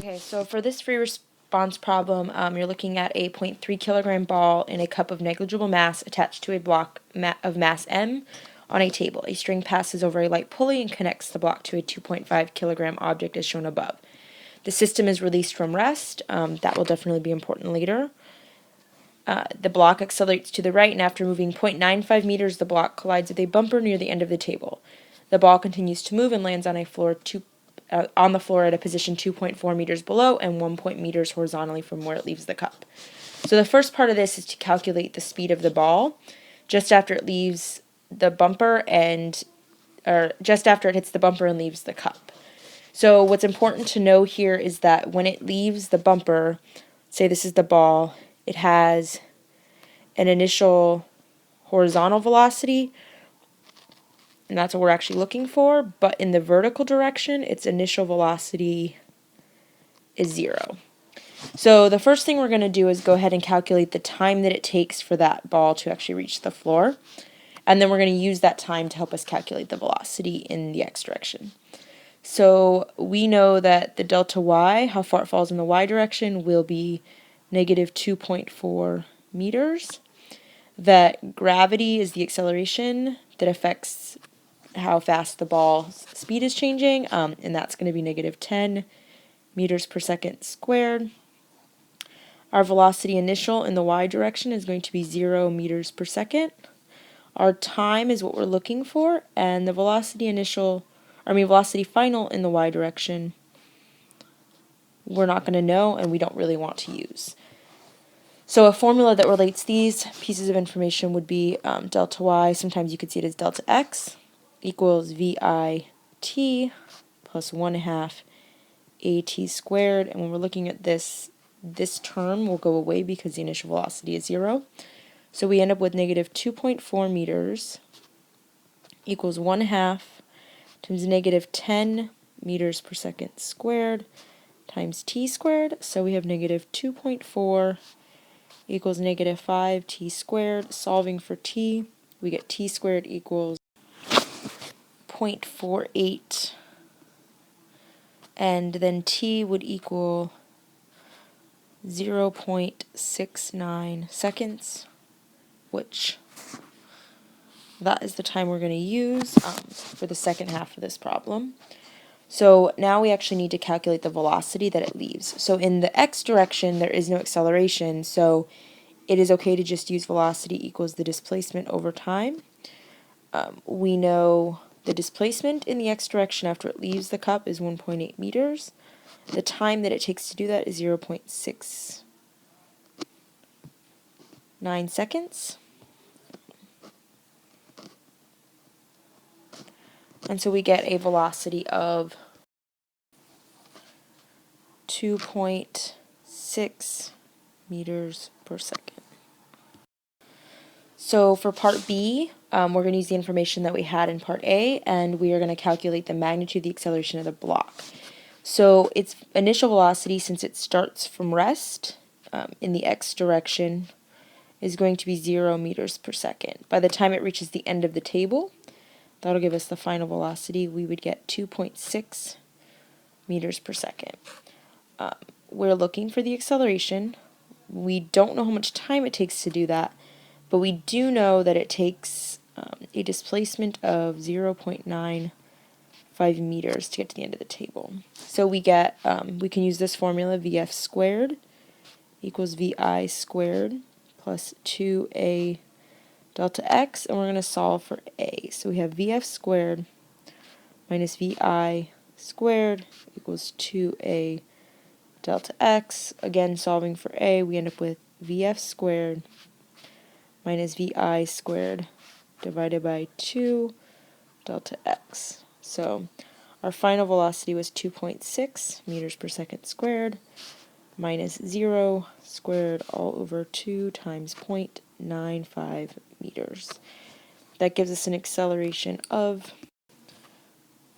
Okay, so for this free response problem, you're looking at a 0.3 kilogram ball in a cup of negligible mass attached to a block of mass m on a table. A string passes over a light pulley and connects the block to a 2.5 kilogram object as shown above. The system is released from rest. That will definitely be important later. The block accelerates to the right, and after moving 0.95 meters, the block collides with a bumper near the end of the table. The ball continues to move and lands on on the floor at a position 2.4 meters below and 1 meters horizontally from where it leaves the cup. So the first part of this is to calculate the speed of the ball just after it leaves the bumper or just after it hits the bumper and leaves the cup. So what's important to know here is that when it leaves the bumper, say this is the ball, it has an initial horizontal velocity, and that's what we're actually looking for, but in the vertical direction, its initial velocity is 0. So the first thing we're going to do is go ahead and calculate the time that it takes for that ball to actually reach the floor, and then we're going to use that time to help us calculate the velocity in the x direction. So we know that the delta y, how far it falls in the y direction, will be negative 2.4 meters. That gravity is the acceleration that affects how fast the ball's speed is changing, and that's going to be negative 10 meters per second squared. Our velocity initial in the y direction is going to be 0 meters per second. Our time is what we're looking for, and the velocity final in the y direction, we're not going to know and we don't really want to use. So a formula that relates these pieces of information would be delta y, sometimes you could see it as delta x, equals VIT plus 1/2 AT squared. And when we're looking at this term will go away because the initial velocity is 0. So we end up with negative 2.4 meters equals 1/2 times negative 10 meters per second squared times t squared. So we have negative 2.4 equals negative 5t squared. Solving for t, we get t squared equals 0.48, and then t would equal 0.69 seconds, which that is the time we're going to use for the second half of this problem. So now we actually need to calculate the velocity that it leaves. So in the x direction, there is no acceleration, so it is okay to just use velocity equals the displacement over time. We know the displacement in the x direction after it leaves the cup is 1.8 meters. The time that it takes to do that is 0.69 seconds. And so we get a velocity of 2.6 meters per second. So for part B, we're going to use the information that we had in part A, and we are going to calculate the magnitude of the acceleration of the block. So its initial velocity, since it starts from rest in the x direction, is going to be 0 meters per second. By the time it reaches the end of the table, that'll give us the final velocity. We would get 2.6 meters per second. We're looking for the acceleration. We don't know how much time it takes to do that, but we do know that it takes a displacement of 0.95 meters to get to the end of the table. So we get, we can use this formula, VF squared equals VI squared plus 2A delta x, and we're going to solve for A. So we have VF squared minus VI squared equals 2A delta x. Again, solving for A, we end up with VF squared minus VI squared divided by 2 delta x. So our final velocity was 2.6 meters per second squared minus 0 squared all over 2 times 0.95 meters. That gives us an acceleration of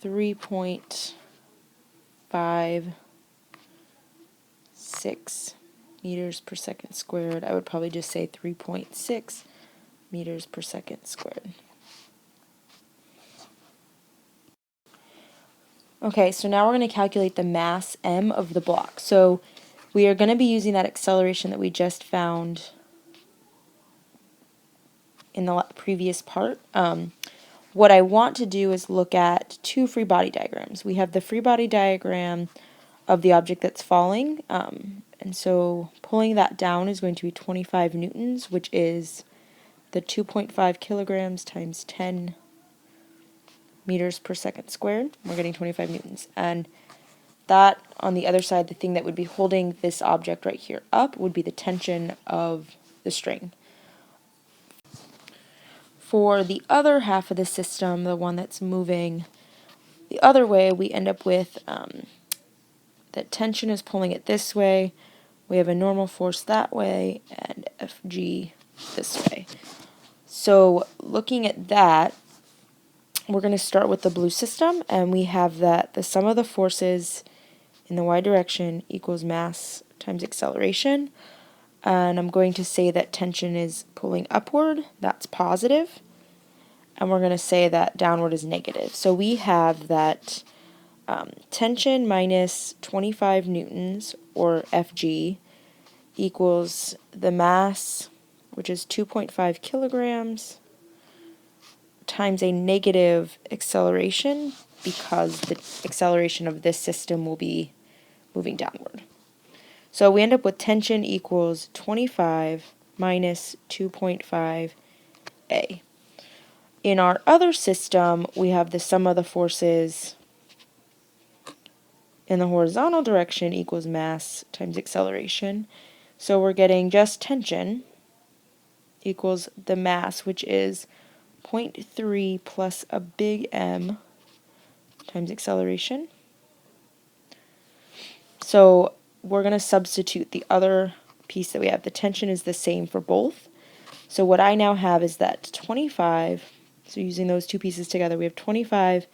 3.56 meters per second squared. I would probably just say 3.6 meters per second squared. Okay, so now we're going to calculate the mass m of the block. So we are going to be using that acceleration that we just found in the previous part. What I want to do is look at two free body diagrams. We have the free body diagram of the object that's falling, and so pulling that down is going to be 25 newtons, which is the 2.5 kilograms times 10 meters per second squared. We're getting 25 newtons. And that, on the other side, the thing that would be holding this object right here up would be the tension of the string. For the other half of the system, the one that's moving the other way, we end up with that tension is pulling it this way. We have a normal force that way, and Fg this way. So looking at that, we're going to start with the blue system, and we have that the sum of the forces in the y direction equals mass times acceleration. And I'm going to say that tension is pulling upward, that's positive, and we're going to say that downward is negative. So we have that tension minus 25 newtons, or Fg, equals the mass, which is 2.5 kilograms, times a negative acceleration, because the acceleration of this system will be moving downward. So we end up with tension equals 25 minus 2.5 A. In our other system, we have the sum of the forces in the horizontal direction equals mass times acceleration. So we're getting just tension equals the mass, which is 0.3 plus a big M times acceleration. So we're going to substitute the other piece that we have. The tension is the same for both. So what I now have is that 25, so using those two pieces together, we have 25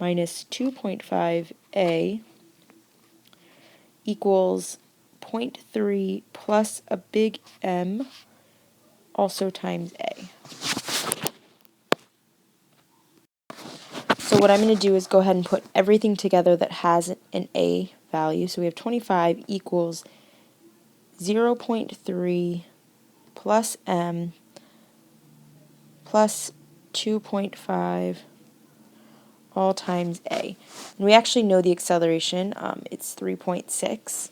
minus 2.5 A equals 0.3 plus a big M, also times A. So what I'm going to do is go ahead and put everything together that has an A value. So we have 25 equals 0.3 plus M plus 2.5 all times A. And we actually know the acceleration. It's 3.6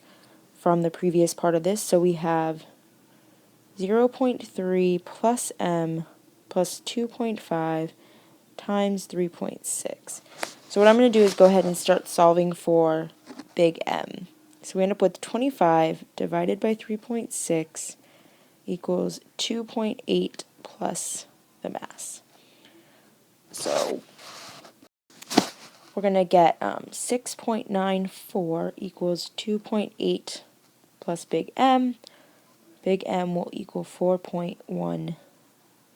from the previous part of this. So we have 0.3 plus M plus 2.5 times 3.6. So what I'm going to do is go ahead and start solving for big M. So we end up with 25 divided by 3.6 equals 2.8 plus the mass. So we're going to get 6.94 equals 2.8 plus big M. Big M will equal 4.1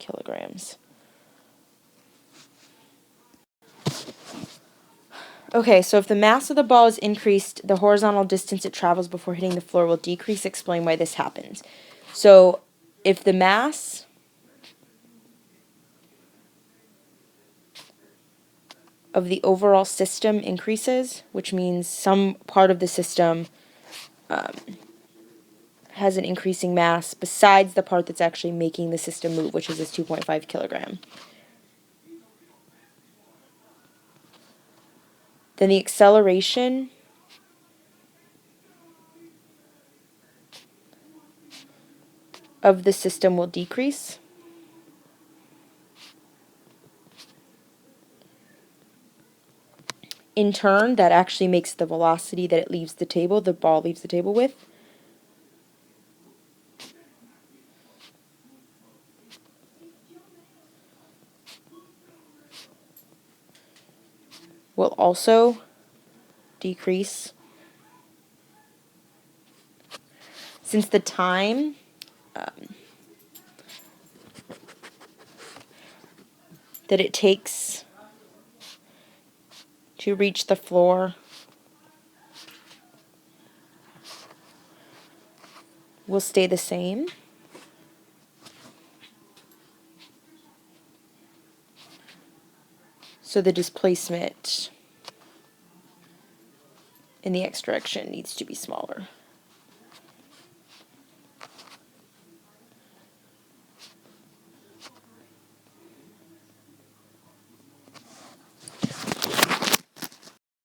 kilograms. Okay, so if the mass of the ball is increased, the horizontal distance it travels before hitting the floor will decrease. Explain why this happens. So if the mass of the overall system increases, which means some part of the system has an increasing mass besides the part that's actually making the system move, which is this 2.5 kilogram, then the acceleration of the system will decrease. In turn, that actually makes the velocity that it leaves the table, the ball leaves the table with, will also decrease, since the time that it takes to reach the floor will stay the same. So the displacement in the X direction needs to be smaller.